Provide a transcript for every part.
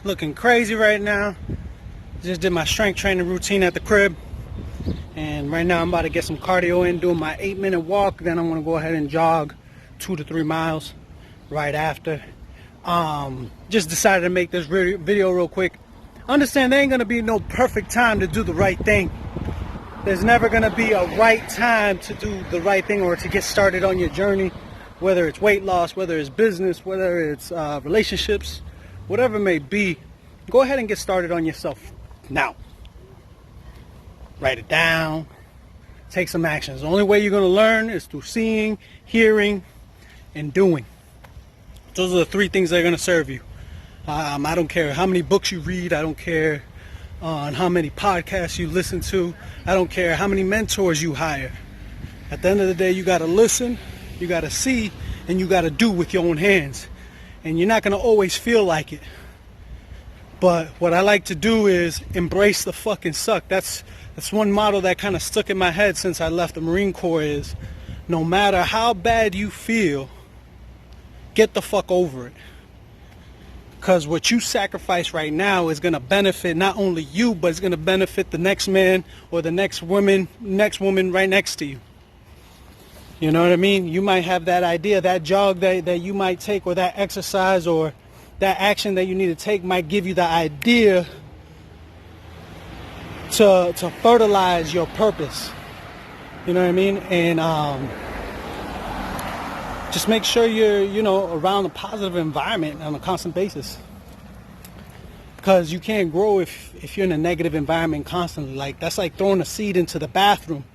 Looking crazy right now. Just did my strength training routine at the crib. And right now I'm about to get some cardio in, doing my 8-minute walk. Then I'm going to go ahead and jog 2 to 3 miles right after. Just decided to make this video real quick. Understand there ain't going to be no perfect time to do the right thing. There's never going to be a right time to do the right thing or to get started on your journey. Whether it's weight loss, whether it's business, whether it's relationships, whatever it may be, go ahead and get started on yourself now. Write it down. Take some actions. The only way you're going to learn is through seeing, hearing, and doing. Those are the 3 things that are going to serve you. I don't care how many books you read. I don't care on how many podcasts you listen to. I don't care how many mentors you hire. At the end of the day, you got to listen, you got to see, and you got to do with your own hands. And you're not going to always feel like it. But what I like to do is embrace the fucking suck. That's one motto that kind of stuck in my head since I left the Marine Corps is, no matter how bad you feel, get the fuck over it. Because what you sacrifice right now is going to benefit not only you, but it's going to benefit the next man or the next woman right next to you. You know what I mean? You might have that idea, that jog that you might take, or that exercise or that action that you need to take might give you the idea to fertilize your purpose. You know what I mean? And just make sure you're, around a positive environment on a constant basis. Because you can't grow if you're in a negative environment constantly. Like, that's like throwing a seed into the bathroom.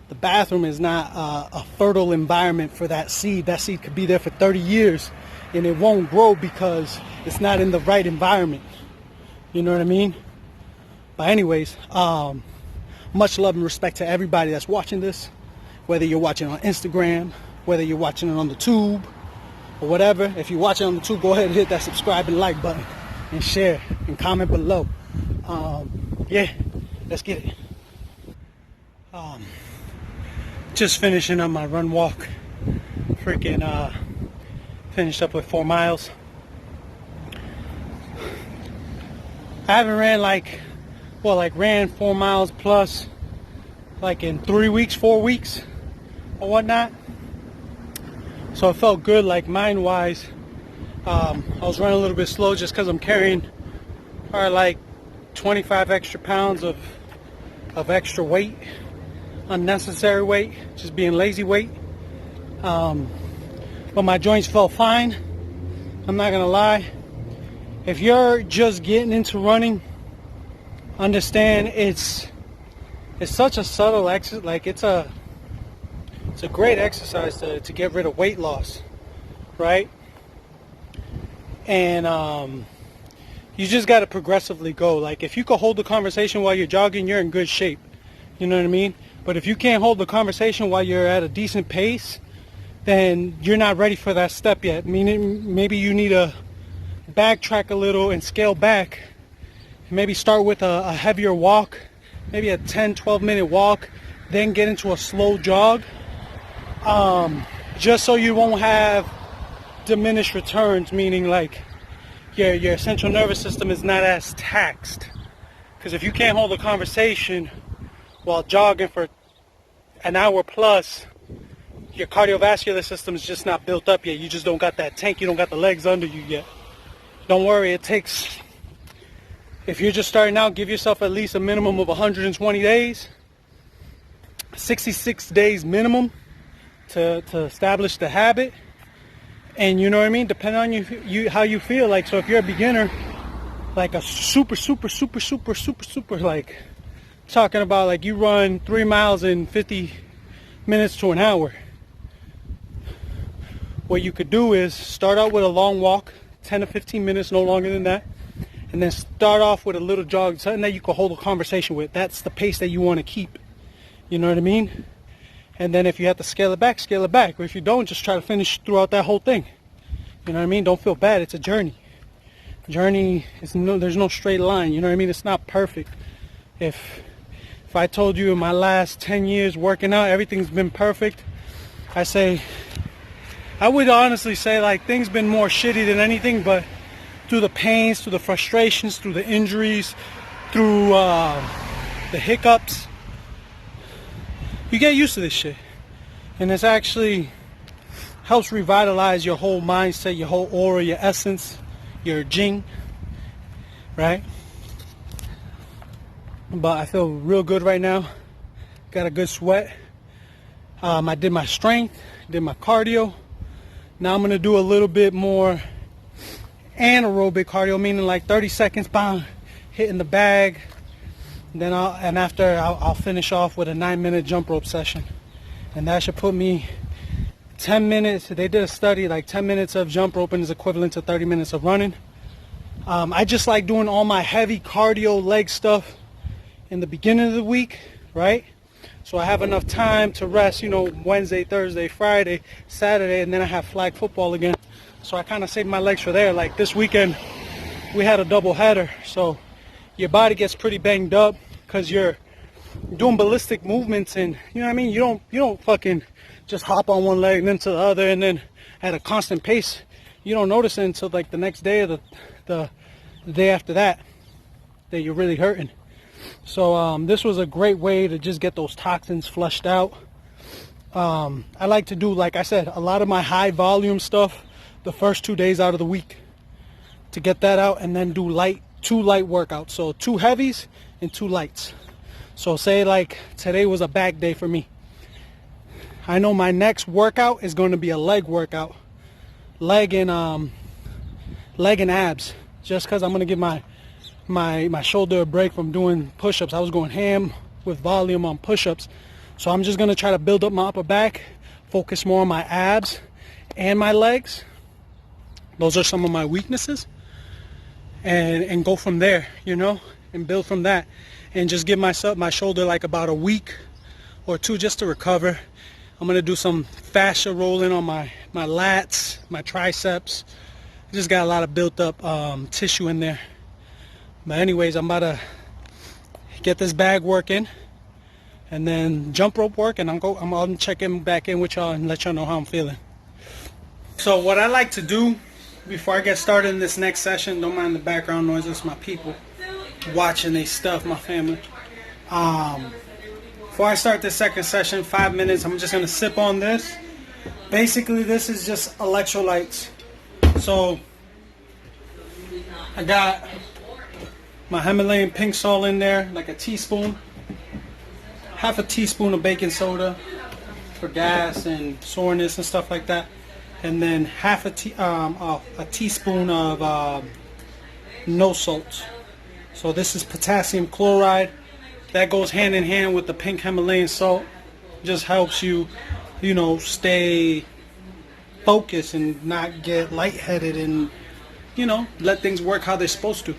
The bathroom is not a fertile environment for that seed. That seed could be there for 30 years and it won't grow because it's not in the right environment. You know what I mean? But anyways, much love and respect to everybody that's watching this. Whether you're watching on Instagram, whether you're watching it on the tube or whatever. If you're watching on the tube, go ahead and hit that subscribe and like button and share and comment below. Yeah, let's get it. Just finishing up my run walk. Finished up with 4 miles. I haven't ran ran 4 miles plus like in 3 weeks, 4 weeks or whatnot. So it felt good, like mind wise. I was running a little bit slow just because I'm carrying probably like 25 extra pounds of extra weight, unnecessary weight, just being lazy weight. But my joints felt fine. I'm not gonna lie. If you're just getting into running, understand it's such a subtle exercise. Like it's a great exercise to get rid of weight loss, right? And you just got to progressively go. Like if you could hold the conversation while you're jogging, you're in good shape. You know what I mean? But if you can't hold the conversation while you're at a decent pace, then you're not ready for that step yet. Meaning maybe you need to backtrack a little and scale back. Maybe start with a heavier walk, maybe a 10-12 minute walk, then get into a slow jog. Just so you won't have diminished returns, meaning like your central nervous system is not as taxed. Because if you can't hold a conversation while jogging for an hour plus, your cardiovascular system is just not built up yet. You just don't got that tank. You don't got the legs under you yet. Don't worry, if you're just starting out, give yourself at least a minimum of 120 days, 66 days minimum to establish the habit. And you know what I mean? Depending on you how you feel. Like, so if you're a beginner, like a super, like talking about like you run 3 miles in 50 minutes to an hour. What you could do is start out with a long walk, 10 to 15 minutes, no longer than that. And then start off with a little jog, something that you can hold a conversation with. That's the pace that you want to keep. You know what I mean? And then if you have to scale it back, scale it back. Or if you don't, just try to finish throughout that whole thing. You know what I mean? Don't feel bad. It's a journey. Journey is there's no straight line. You know what I mean? It's not perfect. If I told you in my last 10 years working out, everything's been perfect, I would honestly say like things been more shitty than anything, but through the pains, through the frustrations, through the injuries, through the hiccups. You get used to this shit. And it's actually helps revitalize your whole mindset, your whole aura, your essence, your jing, right? But I feel real good right now. Got a good sweat. I did my strength, did my cardio. Now I'm gonna do a little bit more anaerobic cardio, meaning like 30 seconds, bang, hitting the bag. Then I'll finish off with a 9-minute jump rope session. And that should put me 10 minutes. They did a study, like 10 minutes of jump roping is equivalent to 30 minutes of running. I just like doing all my heavy cardio leg stuff in the beginning of the week, right? So I have enough time to rest, you know, Wednesday, Thursday, Friday, Saturday, and then I have flag football again. So I kind of save my legs for there. Like this weekend, we had a double header. So your body gets pretty banged up because you're doing ballistic movements, and you know what I mean? You don't fucking just hop on one leg and then to the other and then at a constant pace. You don't notice it until like the next day or the day after that you're really hurting. So this was a great way to just get those toxins flushed out. I like to do, like I said, a lot of my high volume stuff the first 2 days out of the week to get that out, and then do two light workouts. So 2 heavies and 2 lights. So say like today was a back day for me. I know my next workout is going to be a leg workout, leg and abs, just because I'm going to give my shoulder a break from doing push-ups. I was going ham with volume on push-ups, so I'm just going to try to build up my upper back, focus more on my abs and my legs. Those are some of my weaknesses, and go from there, you know, and build from that. And just give my shoulder like about a week or 2 just to recover. I'm gonna do some fascia rolling on my lats, my triceps. Just got a lot of built up tissue in there. But anyways, I'm about to get this bag working and then jump rope work, and I'm checking back in with y'all and let y'all know how I'm feeling. So what I like to do before I get started in this next session, don't mind the background noise, it's my people watching they stuff, my family. Before I start this second session, 5 minutes, I'm just gonna sip on this. Basically, this is just electrolytes. So I got my Himalayan pink salt in there, like a teaspoon, half a teaspoon of baking soda for gas and soreness and stuff like that, and then half a teaspoon of no salt. So this is potassium chloride. That goes hand in hand with the pink Himalayan salt. Just helps you, you know, stay focused and not get lightheaded, and, you know, let things work how they're supposed to.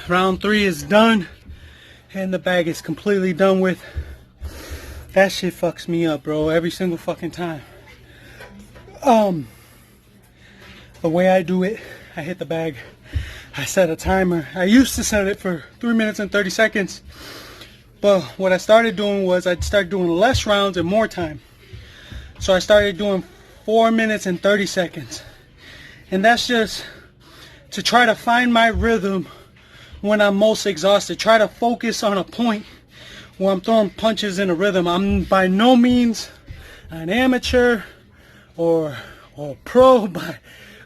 Round 3 is done, and the bag is completely done with. That shit fucks me up, bro, every single fucking time. The way I do it, I hit the bag, I set a timer. I used to set it for 3 minutes and 30 seconds, but what I started doing was I started doing less rounds and more time. So I started doing 4 minutes and 30 seconds, and that's just to try to find my rhythm when I'm most exhausted. Try to focus on a point where I'm throwing punches in a rhythm. I'm by no means an amateur or pro,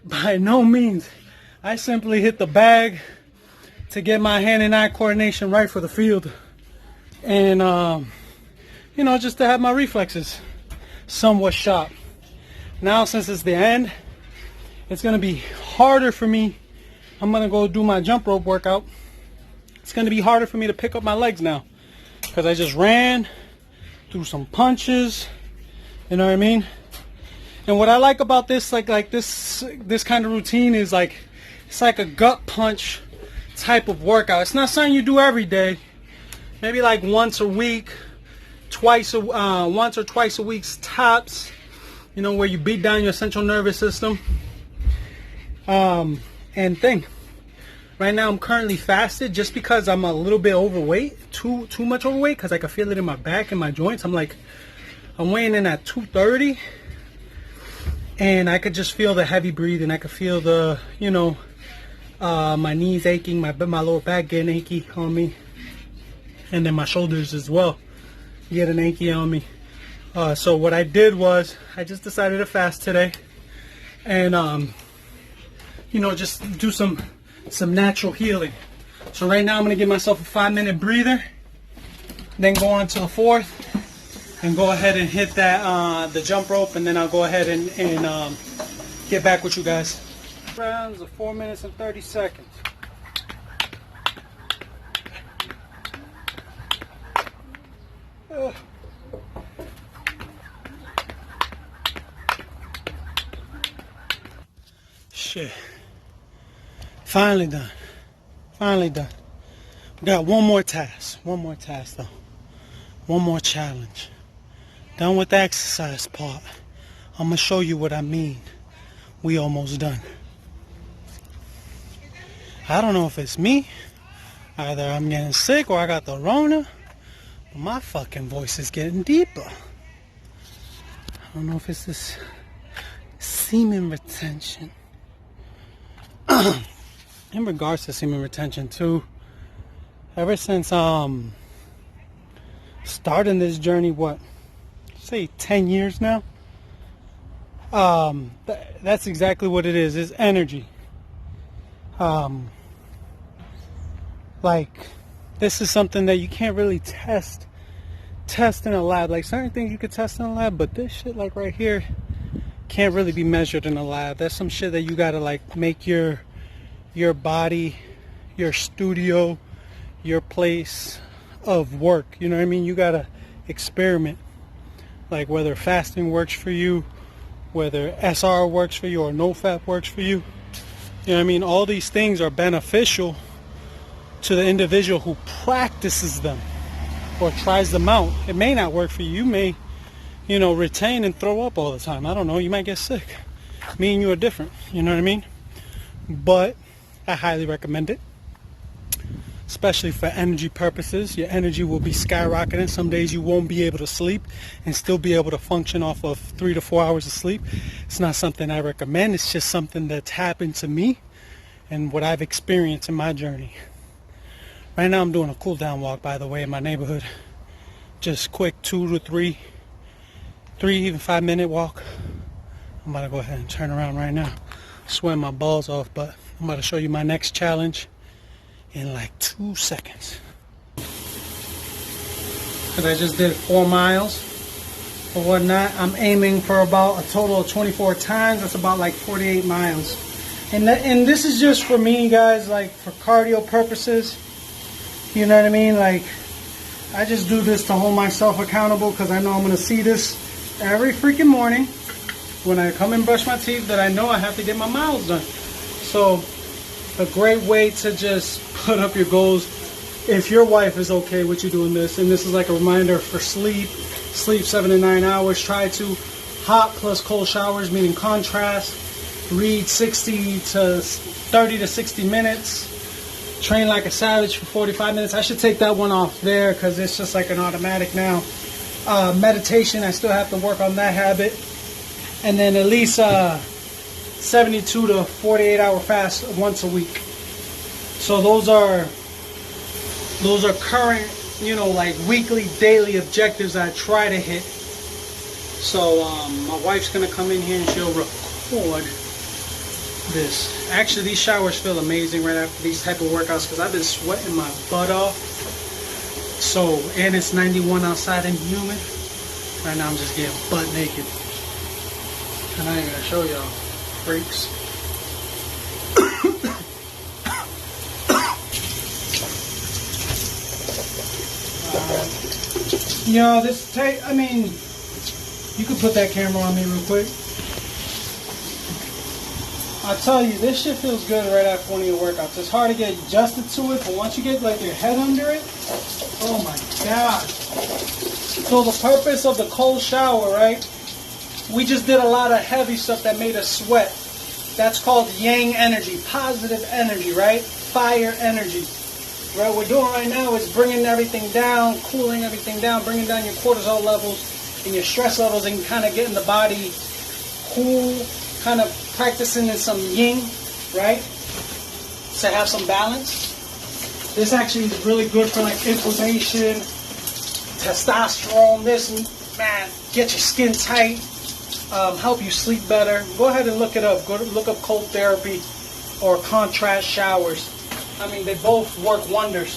by no means. I simply hit the bag to get my hand and eye coordination right for the field, and you know, just to have my reflexes somewhat sharp. Now, since it's the end, it's gonna be harder for me. I'm gonna go do my jump rope workout. It's gonna be harder for me to pick up my legs now, because I just ran through some punches, you know what I mean? And what I like about this, like this kind of routine is like, it's like a gut punch type of workout. It's not something you do every day. Maybe like once a week, once or twice a week tops. You know, where you beat down your central nervous system. And thing. Right now I'm currently fasted just because I'm a little bit overweight, too much overweight, because I can feel it in my back and my joints. I'm weighing in at 230, and I could just feel the heavy breathing. I could feel the, you know, my knees aching, my lower back getting achy on me, and then my shoulders as well getting achy on me. So what I did was I just decided to fast today, and you know, just do some natural healing. So right now I'm gonna give myself a 5-minute breather, then go on to the 4th, and go ahead and hit that the jump rope, and then I'll go ahead and get back with you guys. Rounds of 4 minutes and 30 seconds. Shit. Finally done. Finally done. We got one more task. One more task though. One more challenge. Done with the exercise part. I'm gonna show you what I mean. We almost done. I don't know if it's me. Either I'm getting sick or I got the Rona. But my fucking voice is getting deeper. I don't know if it's this semen retention. In regards to semen retention too, ever since starting this journey, what, say 10 years now, that's exactly what it is. It's energy. Like, this is something that you can't really test in a lab. Like, certain things you could test in a lab, but this shit, like right here, can't really be measured in a lab. That's some shit that you gotta like make your body, your studio, your place of work. You know what I mean? You gotta experiment. Like whether fasting works for you, whether SR works for you, or no fat works for you. You know what I mean? All these things are beneficial to the individual who practices them or tries them out. It may not work for you. You may, you know, retain and throw up all the time. I don't know. You might get sick. Me and you are different. You know what I mean? But I highly recommend it, especially for energy purposes. Your energy will be skyrocketing. Some days you won't be able to sleep and still be able to function off of 3 to 4 hours of sleep. It's not something I recommend. It's just something that's happened to me and what I've experienced in my journey. Right now I'm doing a cool down walk, by the way, in my neighborhood. Just quick 2 to 3, even 5-minute walk. I'm about to go ahead and turn around right now. Sweating my balls off, but I'm about to show you my next challenge in like 2 seconds. Because I just did 4 miles or whatnot. I'm aiming for about a total of 24 times. That's about like 48 miles. And this is just for me, guys, like for cardio purposes. You know what I mean? Like, I just do this to hold myself accountable because I know I'm going to see this every freaking morning when I come and brush my teeth, that I know I have to get my miles done. So a great way to just put up your goals if your wife is okay with you doing this. And this is like a reminder for sleep 7 to 9 hours. Try to hot plus cold showers, meaning contrast. Read 30 to 60 minutes. Train like a savage for 45 minutes. I should take that one off there because it's just like an automatic now. Meditation, I still have to work on that habit. And then at least 72 to 48 hour fast once a week. So those are current, you know, like weekly, daily objectives I try to hit. So my wife's gonna come in here and she'll record this. Actually, these showers feel amazing right after these type of workouts because I've been sweating my butt off. So, and it's 91 outside and humid. Right now I'm just getting butt naked. And I ain't gonna show y'all, freaks. You know, this tape, I mean, you could put that camera on me real quick. I'll tell you, this shit feels good right after one of your workouts. It's hard to get adjusted to it, but once you get like your head under it, oh my god. So the purpose of the cold shower, right? We just did a lot of heavy stuff that made us sweat. That's called yang energy, positive energy, right? Fire energy. Right, what we're doing right now is bringing everything down, cooling everything down, bringing down your cortisol levels and your stress levels, and kind of getting the body cool, kind of practicing in some yin, right? To have some balance. This actually is really good for like inflammation, testosterone, this, man, get your skin tight, help you sleep better. Go ahead and look it up. Go to, look up cold therapy or contrast showers. I mean, they both work wonders.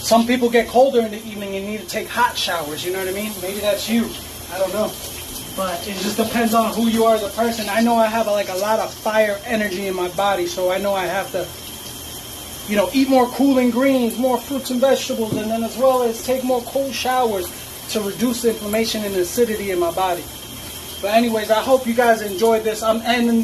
Some people get colder in the evening and need to take hot showers, you know what I mean? Maybe that's you. I don't know. But it just depends on who you are as a person. I know I have like a lot of fire energy in my body, so I know I have to, you know, eat more cooling greens, more fruits and vegetables, and then as well as take more cold showers to reduce the inflammation and acidity in my body. But anyways, I hope you guys enjoyed this. I'm ending